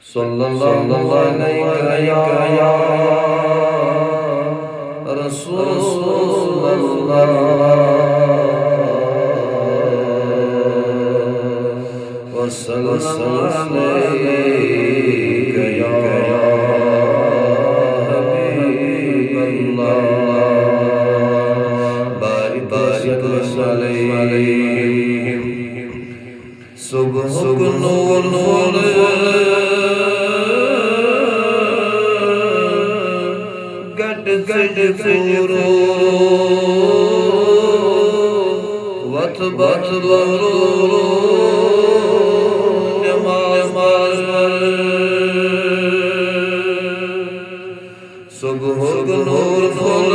सल्लल्लाहु अलैहि या रसूलल्लाह वसल्लम अलैका या हबीबल्लाह बारिक अलैहिम सुबह नूर नूर गट गट फूरो वत बत बरो नमाज सुबह नूर नूर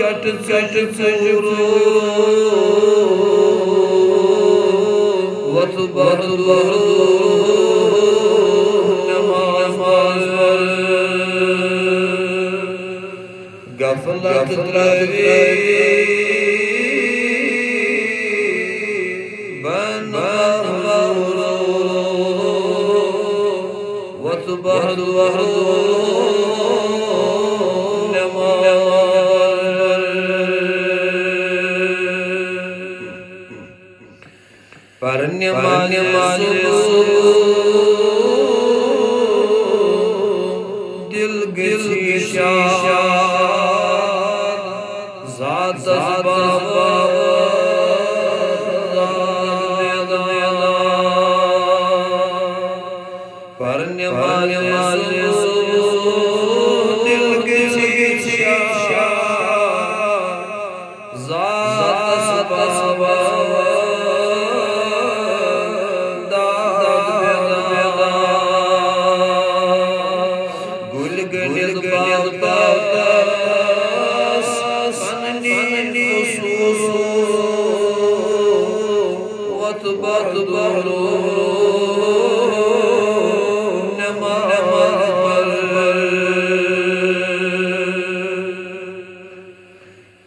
गट गट फूरो वत बत बरो गफलत द्रवी बनवरो वत बहरो परन्यमान्य दिल गिशा ज़ात बाबा परन्यमान्य दिल गिशा ज़ात बाबा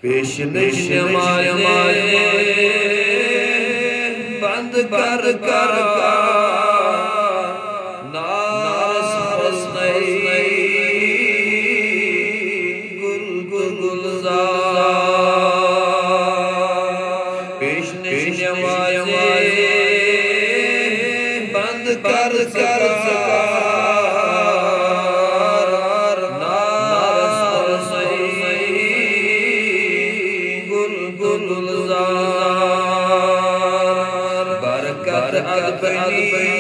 पेश माय बंद कर कर नास गुल गुल गुलजार पेश माय बंद कर कर बरकत अदबनी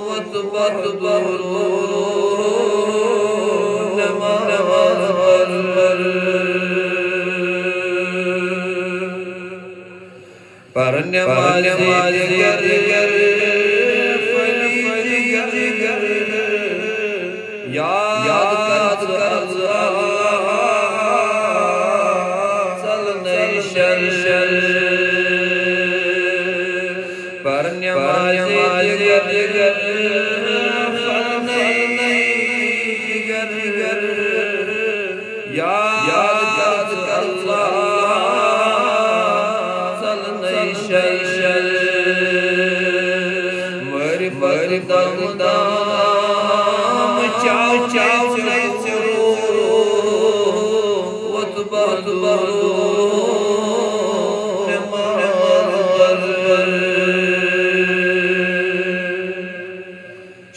वत बत बरो परन्यमान्य गर गर फली गर गर याद कर परन्यमान्य गर गर फली गर गर याद कर मरी परी दाम चाव चाव नहीं चलो वत बत बरो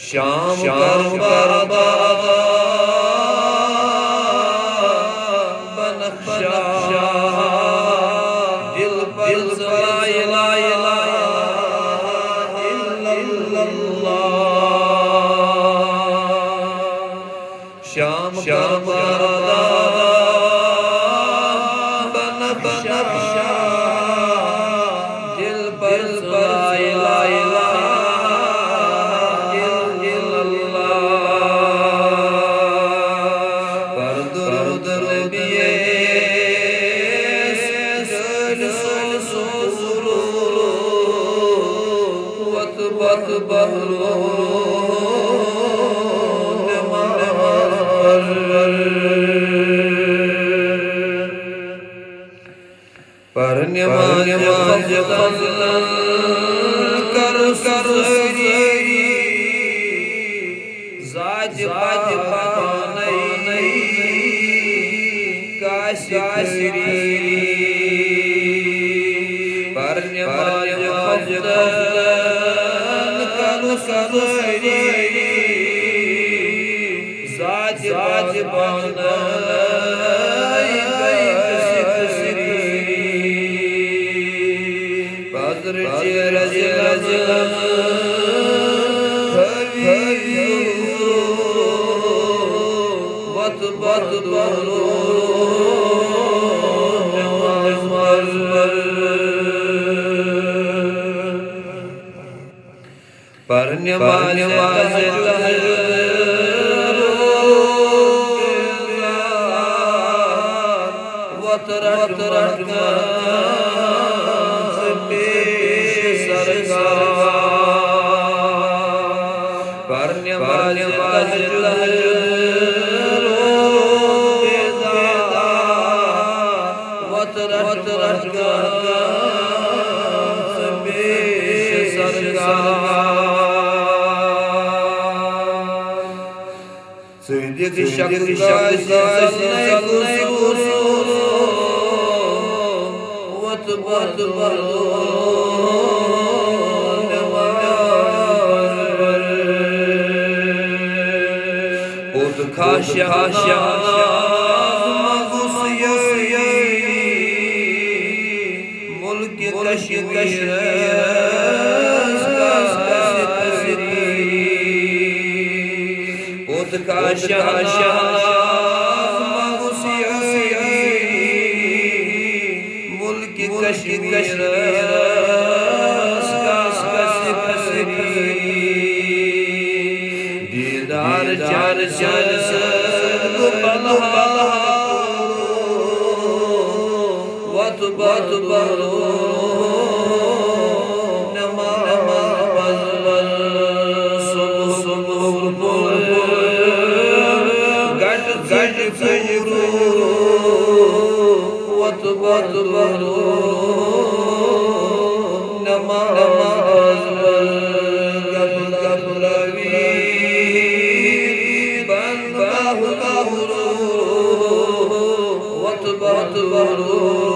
शाम करबला बनफ्शा दिल पर ला इलाहा इल्लल्लाह शाम करबला बनफ्शा दिल पर ला इलाहा वत बहरो पर नमाज फजल कर जाज पानई काशिरी पर नमाज फजल कर जाज पानई बद्र रज वत बलो पर नमाज वत रट पर नमाज वत रट सिद्दीक वत बलो मुल्क कश्मीर का मुल्क कश्मीर दीदार चार वत बलो वत बलो नमाज गबलवी बन बाहु वत बलो